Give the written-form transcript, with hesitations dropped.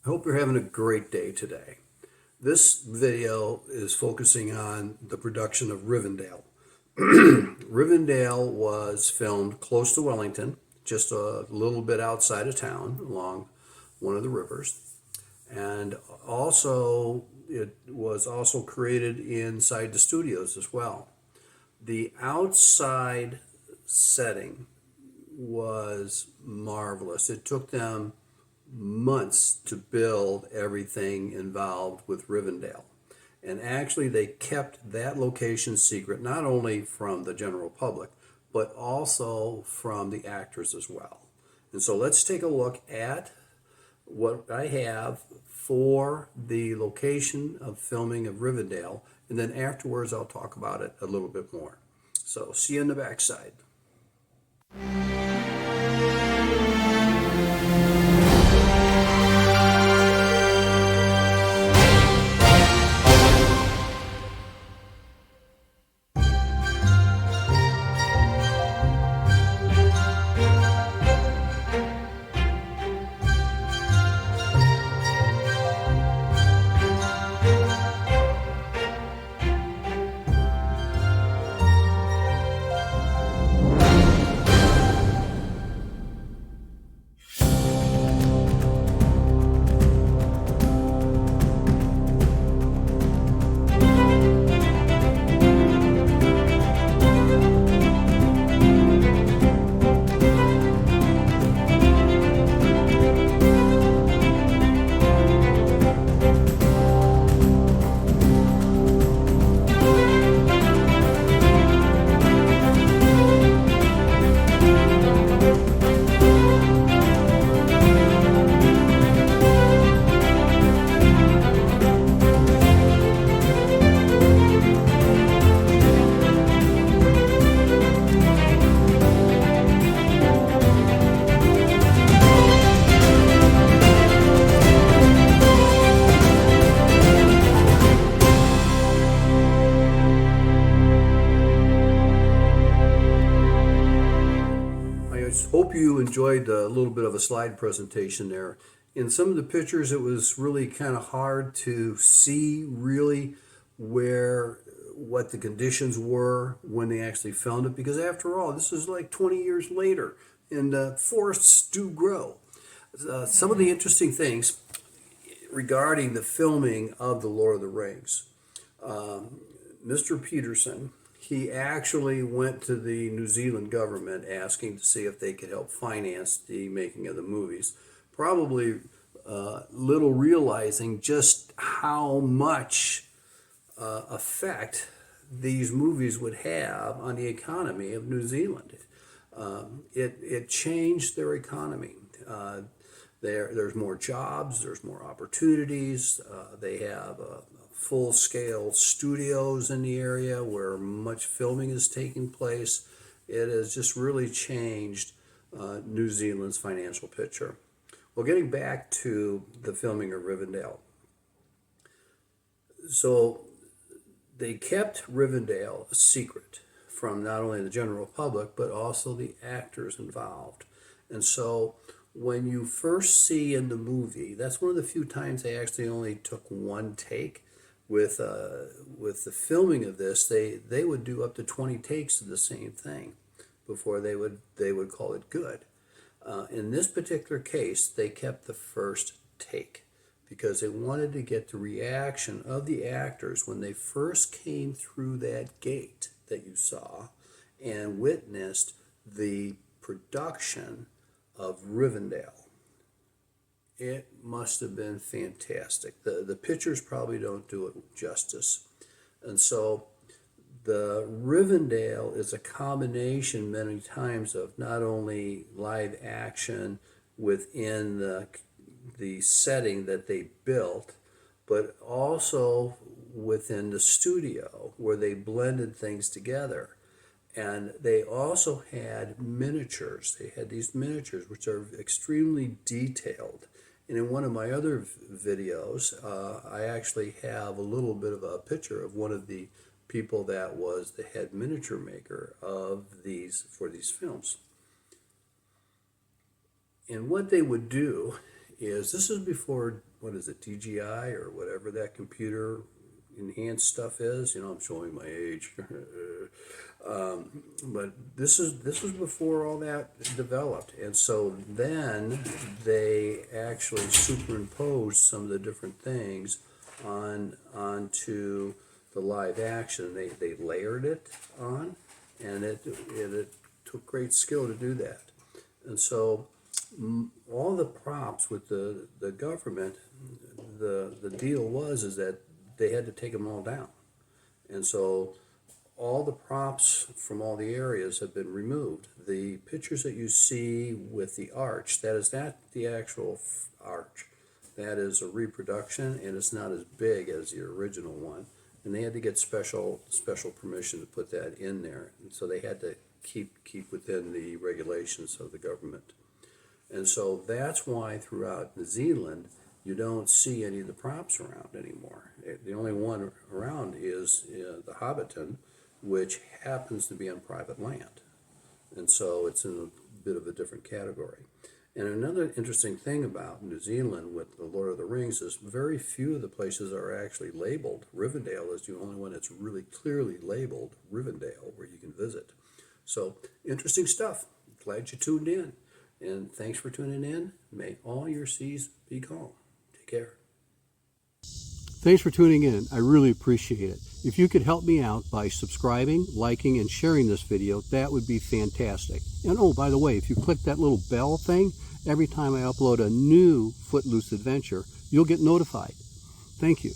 I hope you're having a great day today. This video is focusing on the production of Rivendell. Rivendell was filmed close to Wellington, just a little bit outside of town along one of the rivers. And also, it was also created inside the studios as well. The outside setting was marvelous. It took them months to build everything involved with Rivendell. And actually, they kept that location secret, not only from the general public, but also from the actors as well. And so let's take a look at what I have for the location of filming of Rivendell, and then afterwards I'll talk about it a little bit more. So see you on the backside. Hope you enjoyed a little bit of a slide presentation there. In some of the pictures, it was really kind of hard to see really what the conditions were when they actually filmed it, because after all, this is like 20 years later, and forests do grow. Some of the interesting things regarding the filming of The Lord of the Rings. Mr. Peterson, he actually went to the New Zealand government asking to see if they could help finance the making of the movies. Probably little realizing just how much effect these movies would have on the economy of New Zealand. It changed their economy. There's more jobs, there's more opportunities. They have full-scale studios in the area where much filming is taking place. It has just really changed New Zealand's financial picture. Well, getting back to the filming of Rivendell. So they kept Rivendell a secret from not only the general public, but also the actors involved. And so when you first see in the movie, that's one of the few times they actually only took one take. With the filming of this, they would do up to 20 takes of the same thing before they would call it good. In this particular case, they kept the first take because they wanted to get the reaction of the actors when they first came through that gate that you saw and witnessed the production of Rivendell. It must have been fantastic. The pictures probably don't do it justice. And so the Rivendell is a combination many times of not only live action within the setting that they built, but also within the studio where they blended things together. And they also had miniatures. They had these miniatures which are extremely detailed. And in one of my other videos, I actually have a little bit of a picture of one of the people that was the head miniature maker of for these films. And what they would do is, this is before, what is it, DGI or whatever that computer enhanced stuff is. You know, I'm showing my age. But this was before all that developed, and so then they actually superimposed some of the different things onto the live action. They layered it on, and it took great skill to do that. And so all the props with the government, the deal was that they had to take them all down, and so all the props from all the areas have been removed. The pictures that you see with the arch, that is not the actual arch. That is a reproduction, and it's not as big as the original one. And they had to get special permission to put that in there. And so they had to keep within the regulations of the government. And so that's why throughout New Zealand, you don't see any of the props around anymore. The only one around is the Hobbittown, which happens to be on private land. And so it's in a bit of a different category. And another interesting thing about New Zealand with the Lord of the Rings is very few of the places are actually labeled. Rivendell is the only one that's really clearly labeled Rivendell, where you can visit. So interesting stuff. Glad you tuned in. And thanks for tuning in. May all your seas be calm. Take care. Thanks for tuning in. I really appreciate it. If you could help me out by subscribing, liking, and sharing this video, that would be fantastic. And oh, by the way, if you click that little bell thing, every time I upload a new Footloose adventure, you'll get notified. Thank you.